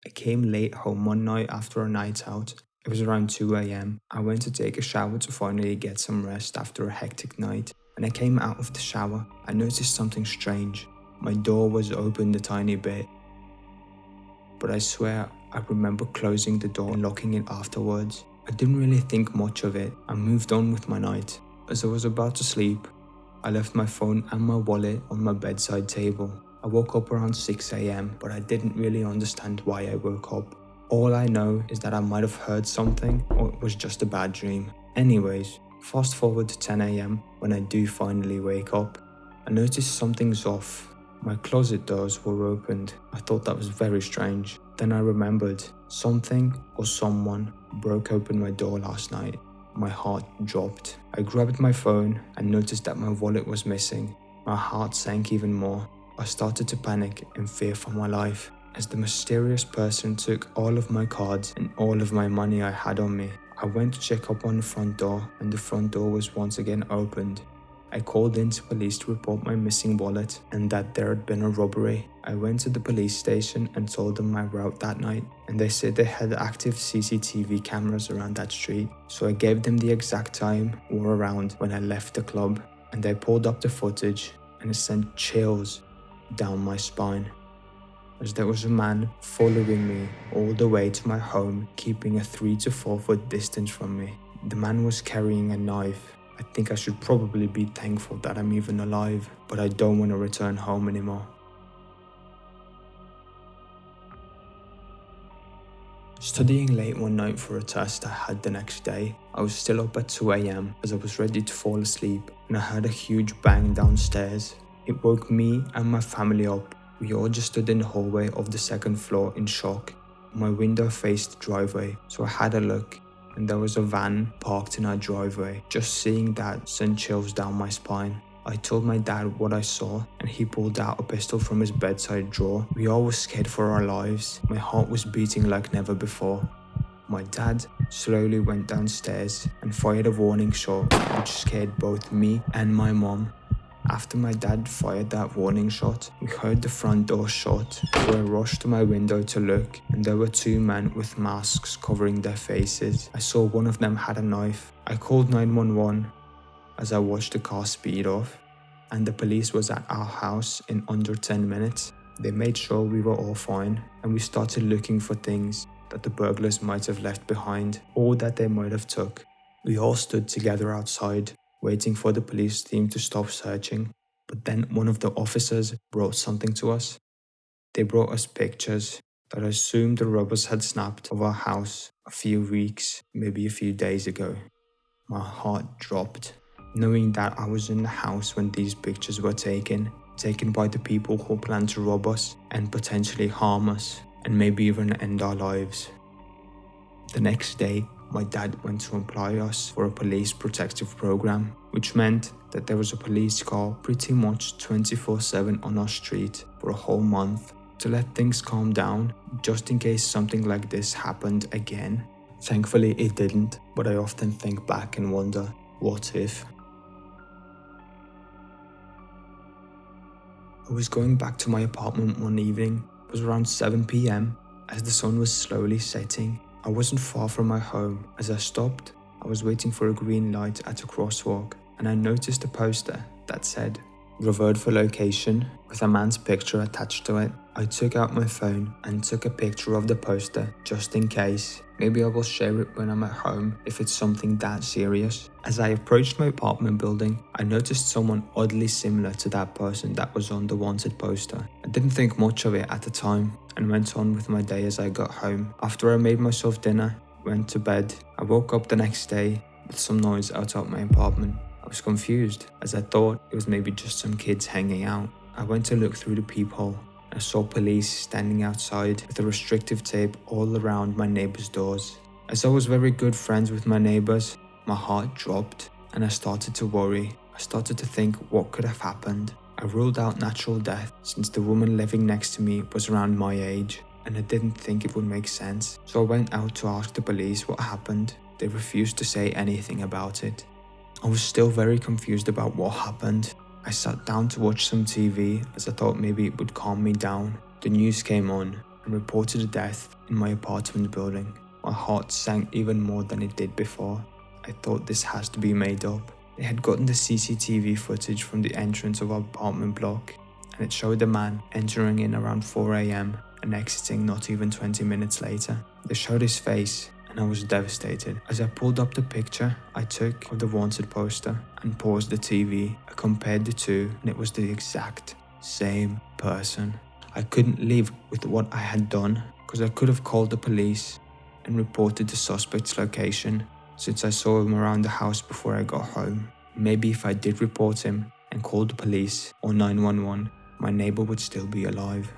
I came late home one night after a night out. It was around 2 am. I went to take a shower to finally get some rest after a hectic night. When I came out of the shower, I noticed something strange. My door was opened a tiny bit, but I swear I remember closing the door and locking it afterwards. I didn't really think much of it. I moved on with my night. As I was about to sleep, I left my phone and my wallet on my bedside table. I woke up around 6 am, but I didn't really understand why I woke up. All I know is that I might have heard something, or it was just a bad dream. Anyways, fast forward to 10 am when I do finally wake up. I noticed something's off. My closet doors were opened. I thought that was very strange. Then I remembered something or someone broke open my door last night. My heart dropped. I grabbed my phone and noticed that my wallet was missing. My heart sank even more. I started to panic and fear for my life as the mysterious person took all of my cards and all of my money I had on me. I went to check up on the front door and the front door was once again opened. I called into police to report my missing wallet and that there had been a robbery. I went to the police station and told them my route that night, and they said they had active CCTV cameras around that street. So I gave them the exact time or around when I left the club, and they pulled up the footage and it sent chills down my spine, as there was a man following me all the way to my home, keeping a 3 to 4 foot distance from me. The man was carrying a knife. I think I should probably be thankful that I'm even alive, but I don't want to return home anymore. Studying late one night for a test I had the next day, I was still up at 2 am as I was ready to fall asleep and I heard a huge bang downstairs. It woke me and my family up. We all just stood in the hallway of the second floor in shock. My window faced the driveway, so I had a look, and there was a van parked in our driveway. Just seeing that sent chills down my spine. I told my dad what I saw and he pulled out a pistol from his bedside drawer. We all were scared for our lives. My heart was beating like never before. My dad slowly went downstairs and fired a warning shot, which scared both me and my mom. After my dad fired that warning shot, we heard the front door shut, so I rushed to my window to look, and there were 2 men with masks covering their faces. I saw one of them had a knife. I called 911 as I watched the car speed off, and the police was at our house in under 10 minutes. They made sure we were all fine, and we started looking for things that the burglars might have left behind, or that they might have took. We all stood together outside, waiting for the police team to stop searching, but then one of the officers brought something to us. They brought us pictures that I assumed the robbers had snapped of our house a few weeks, maybe a few days ago. My heart dropped, knowing that I was in the house when these pictures were taken by the people who planned to rob us and potentially harm us, and maybe even end our lives. The next day, my dad went to apply us for a police protective program, which meant that there was a police car pretty much 24/7 on our street for a whole month to let things calm down, just in case something like this happened again. Thankfully it didn't, but I often think back and wonder, what if? I was going back to my apartment one evening. It was around 7 p.m. as the sun was slowly setting. I wasn't far from my home. As I stopped, I was waiting for a green light at a crosswalk, and I noticed a poster that said, "Revert for location," with a man's picture attached to it. I took out my phone and took a picture of the poster just in case. Maybe I will share it when I'm at home if it's something that serious. As I approached my apartment building, I noticed someone oddly similar to that person that was on the wanted poster. I didn't think much of it at the time and went on with my day as I got home. After I made myself dinner, went to bed, I woke up the next day with some noise outside my apartment. I was confused as I thought it was maybe just some kids hanging out. I went to look through the peephole. I saw police standing outside with a restrictive tape all around my neighbors' doors. As I was very good friends with my neighbors, my heart dropped and I started to worry. I started to think what could have happened. I ruled out natural death since the woman living next to me was around my age and I didn't think it would make sense. So I went out to ask the police what happened. They refused to say anything about it. I was still very confused about what happened. I sat down to watch some TV as I thought maybe it would calm me down. The news came on and reported a death in my apartment building. My heart sank even more than it did before. I thought this has to be made up. They had gotten the CCTV footage from the entrance of our apartment block, and it showed the man entering in around 4 AM and exiting not even 20 minutes later. They showed his face, and I was devastated. As I pulled up the picture I took of the wanted poster and paused the TV, I compared the two, and it was the exact same person. I couldn't live with what I had done, because I could have called the police and reported the suspect's location, since I saw him around the house before I got home. Maybe if I did report him and called the police or 911, my neighbor would still be alive.